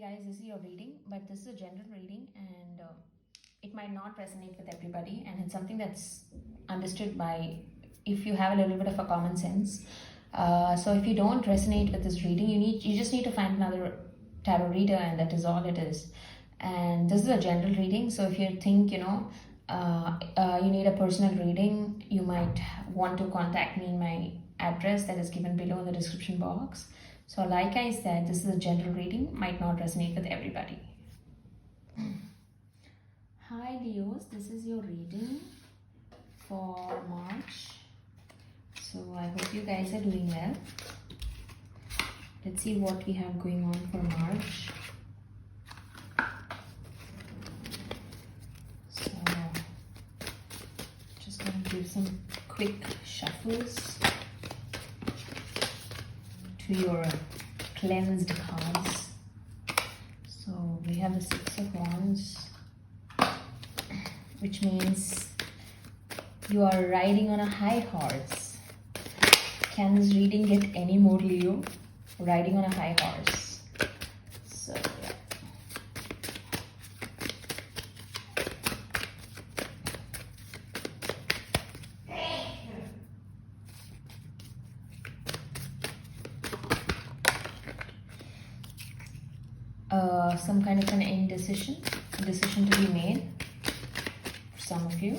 guys, this is your reading, but this is a general reading and it might not resonate with everybody, and it's something that's understood by if you have a little bit of a common sense. So if you don't resonate with this reading, you just need to find another tarot reader, and that is all it is. And this is a general reading, so if you think you need a personal reading, you might want to contact me in my address that is given below in the description box. So like I said, this is a general reading, might not resonate with everybody. Hi Leos, this is your reading for March. So I hope you guys are doing well. Let's see what we have going on for March. So just going to give some quick shuffles to your cleansed cards. So we have the Six of Wands, which means you are riding on a high horse. Can this reading get any more Leo? Riding on a high horse. So yeah. Some kind of an indecision, a decision to be made for some of you.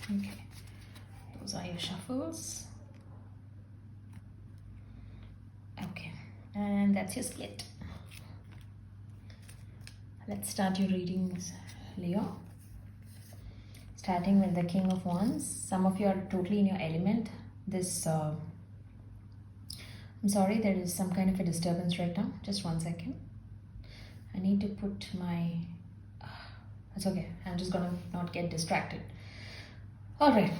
Okay, those are your shuffles. Okay, and that's your split. Let's start your readings, Leo. Starting with the King of Wands. Some of you are totally in your element. I'm sorry, there is some kind of a disturbance right now. Just 1 second. I need to put my... That's okay. I'm just gonna not get distracted. All right.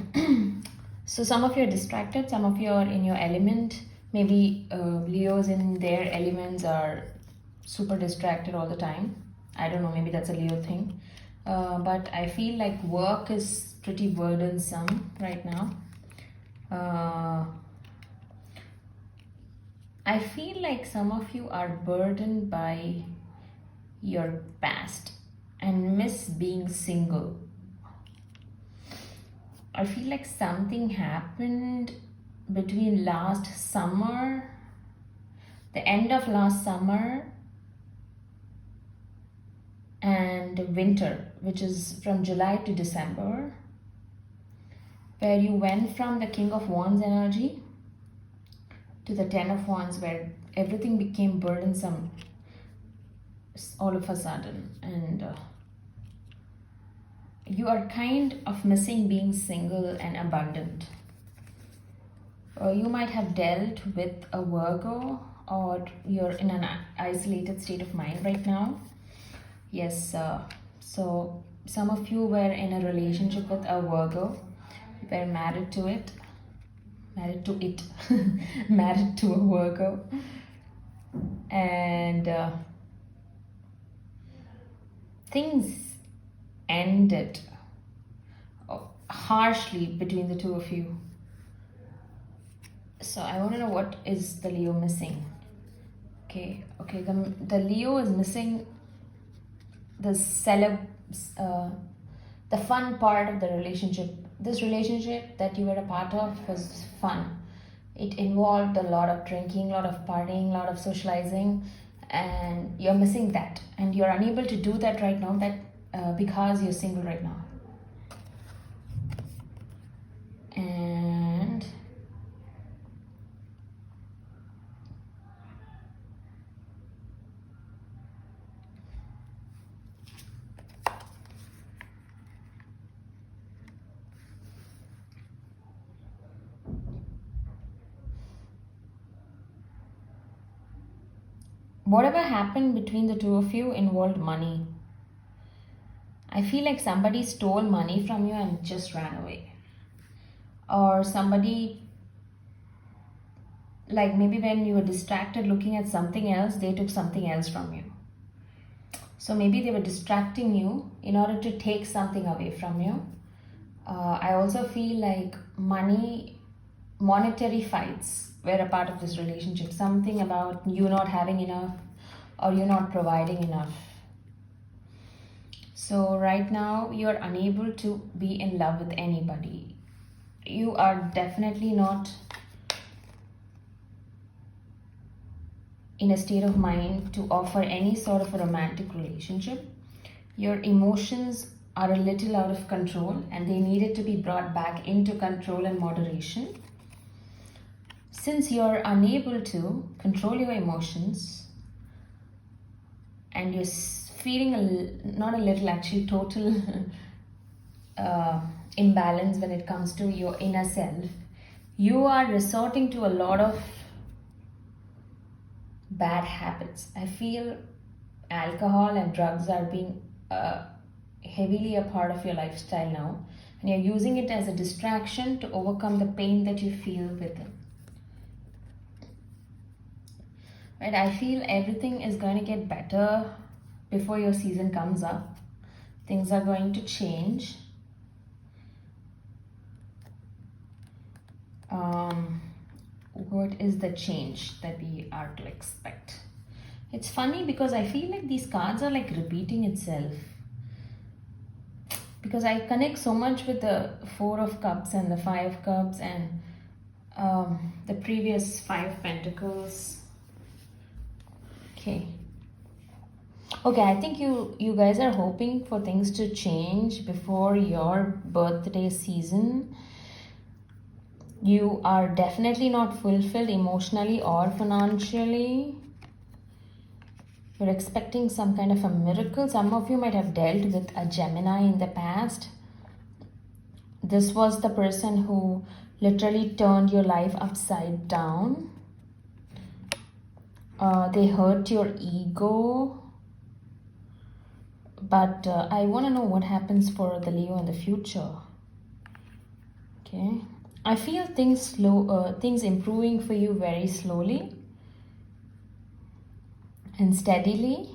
So some of you are distracted, some of you are in your element. Maybe Leos in their elements are super distracted all the time. I don't know, maybe that's a Leo thing. But I feel like work is pretty burdensome right now. I feel like some of you are burdened by your past and miss being single. I feel like something happened between last summer, the end of last summer, and winter, which is from July to December, where you went from the King of Wands energy to the Ten of Wands, where everything became burdensome all of a sudden, and you are kind of missing being single and abundant. You might have dealt with a Virgo, or you're in an isolated state of mind right now. Yes, so some of you were in a relationship with a Virgo. You were married to it, married to a Virgo, and things ended harshly between the two of you. So I want to know, what is the Leo missing? Okay, the Leo is missing the the fun part of the relationship. This relationship that you were a part of was fun. It involved a lot of drinking, a lot of partying, a lot of socializing, and you're missing that, and you're unable to do that right now, because you're single right now. And whatever happened between the two of you involved money. I feel like somebody stole money from you and just ran away. or somebody, like maybe when you were distracted looking at something else, they took something else from you. So maybe they were distracting you in order to take something away from you. I also feel like monetary fights were a part of this relationship. Something about you not having enough or you not providing enough. So right now you're unable to be in love with anybody. You are definitely not in a state of mind to offer any sort of a romantic relationship. Your emotions are a little out of control and they needed to be brought back into control and moderation. Since you're unable to control your emotions and you're feeling not a little, actually total imbalance when it comes to your inner self, you are resorting to a lot of bad habits. I feel alcohol and drugs are being heavily a part of your lifestyle now, and you're using it as a distraction to overcome the pain that you feel within. Right, I feel everything is going to get better before your season comes up. Things are going to change. What is the change that we are to expect? It's funny because I feel like these cards are like repeating itself, because I connect so much with the 4 of Cups and the 5 of Cups and the previous 5 Pentacles. Okay, I think you guys are hoping for things to change before your birthday season. You are definitely not fulfilled emotionally or financially. You're expecting some kind of a miracle. Some of you might have dealt with a Gemini in the past. This was the person who literally turned your life upside down. They hurt your ego. But I want to know what happens for the Leo in the future. Okay. I feel things improving for you very slowly and steadily.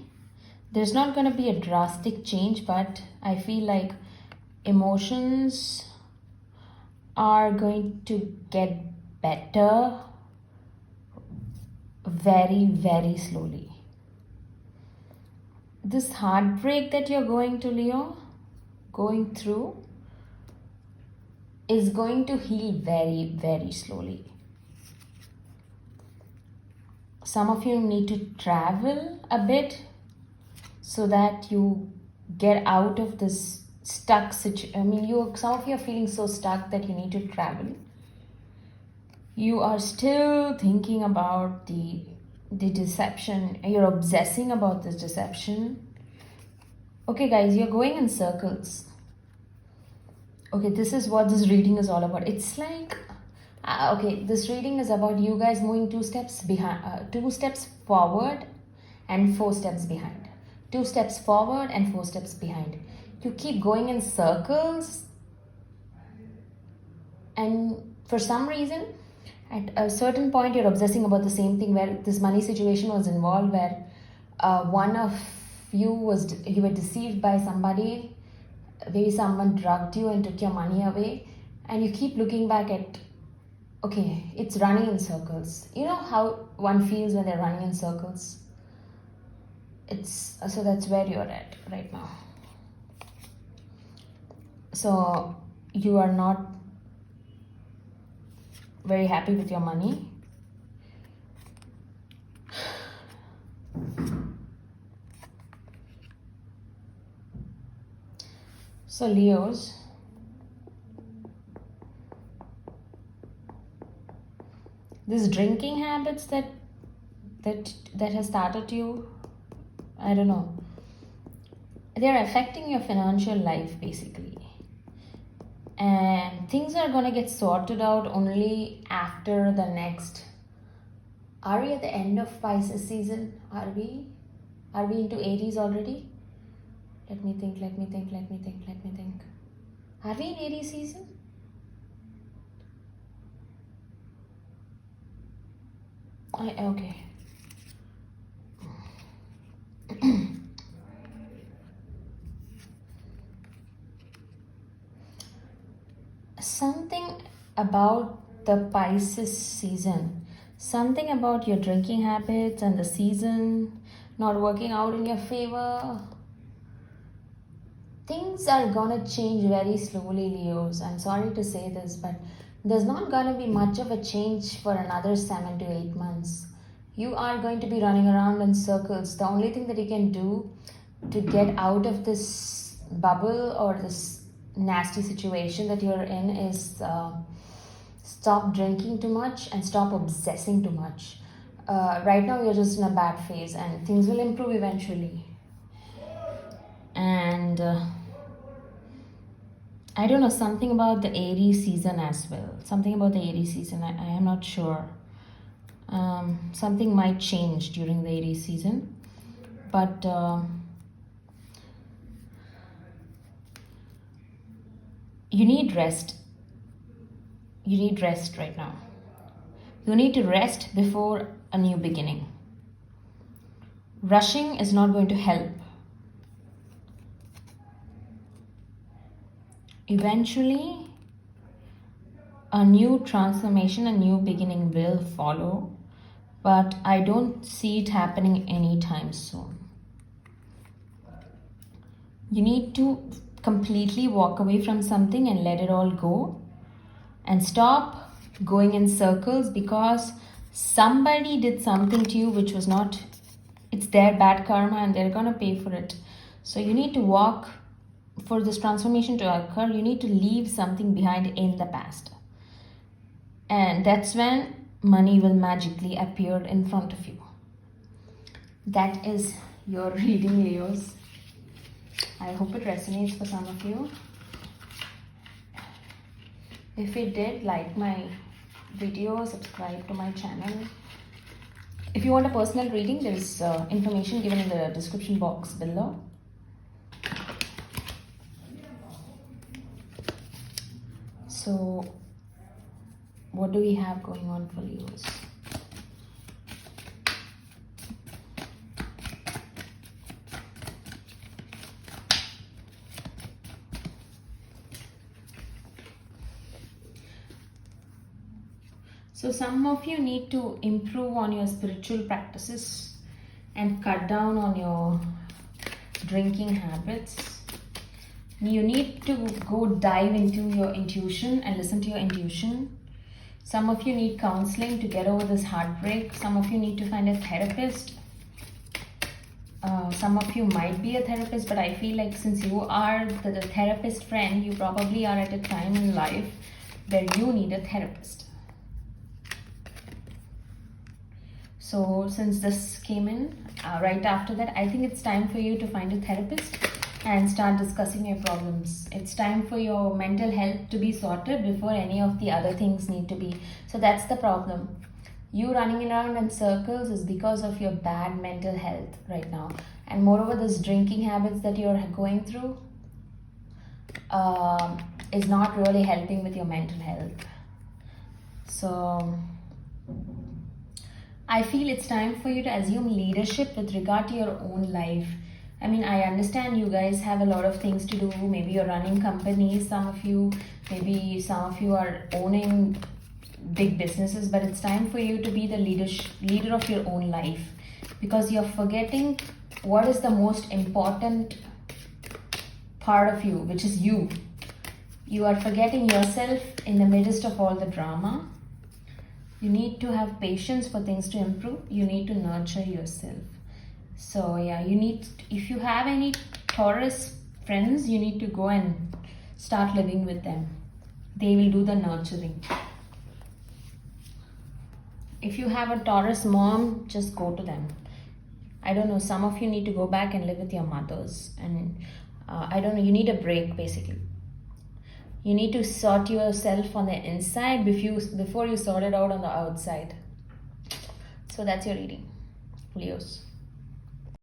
There's not going to be a drastic change, but I feel like emotions are going to get better very, very slowly. This heartbreak that you're going through is going to heal very, very slowly. Some of you need to travel a bit so that you get out of this stuck situation. Some of you are feeling so stuck that you need to travel. You are still thinking about the deception. You're obsessing about this deception. Okay, guys, you're going in circles. Okay, this is what this reading is all about. It's like, this reading is about you guys moving 2 steps behind, 2 steps forward and 4 steps behind. 2 steps forward and 4 steps behind. You keep going in circles, and for some reason, at a certain point, you're obsessing about the same thing, where this money situation was involved, where one of you were deceived by somebody. Maybe someone drugged you and took your money away, and you keep looking back at, okay, it's running in circles. You know how one feels when they're running in circles? So that's where you're at right now. So you are not very happy with your money. So Leos, these drinking habits that has started you, I don't know, they're affecting your financial life basically, and things are gonna get sorted out only after the next. Are we at the end of Pisces season? Are we into Aries already? Let me think. Are we in Aries season? Okay. Something about the Pisces season, something about your drinking habits and the season not working out in your favor. Things are gonna change very slowly, Leos. I'm sorry to say this, but there's not gonna be much of a change for another 7 to 8 months. You are going to be running around in circles. The only thing that you can do to get out of this bubble or this nasty situation that you're in is stop drinking too much and stop obsessing too much. Right now, you're just in a bad phase, and things will improve eventually. And I don't know, something about the Aries season as well. Something about the Aries season, I am not sure. Something might change during the Aries season, but you need rest. You need rest right now. You need to rest before a new beginning. Rushing is not going to help. Eventually, a new transformation, a new beginning will follow, but I don't see it happening anytime soon. You need to completely walk away from something and let it all go and stop going in circles because somebody did something to you which was not, it's their bad karma and they're gonna pay for it. So you need to walk. For this transformation to occur, you need to leave something behind in the past. And that's when money will magically appear in front of you. That is your reading, Leos. I hope it resonates for some of you. If it did, like my video, subscribe to my channel. If you want a personal reading, there is information given in the description box below. So, what do we have going on for Leos? So, some of you need to improve on your spiritual practices and cut down on your drinking habits. You need to go dive into your intuition and listen to your intuition. Some of you need counseling to get over this heartbreak. Some of you need to find a therapist. Some of you might be a therapist, but I feel like since you are the therapist friend, you probably are at a time in life where you need a therapist. So since this came in right after that, I think it's time for you to find a therapist and start discussing your problems. It's time for your mental health to be sorted before any of the other things need to be. So that's the problem. You running around in circles is because of your bad mental health right now. And moreover, this drinking habits that you're going through is not really helping with your mental health. So I feel it's time for you to assume leadership with regard to your own life. I mean, I understand you guys have a lot of things to do. Maybe you're running companies, some of you, maybe some of you are owning big businesses, but it's time for you to be the leader of your own life, because you're forgetting what is the most important part of you, which is you. You are forgetting yourself in the midst of all the drama. You need to have patience for things to improve. You need to nurture yourself. So yeah, you need, if you have any Taurus friends, you need to go and start living with them. They will do the nurturing. If you have a Taurus mom, just go to them. I don't know, some of you need to go back and live with your mothers. And I don't know, you need a break basically. You need to sort yourself on the inside before you sort it out on the outside. So that's your reading, Leos.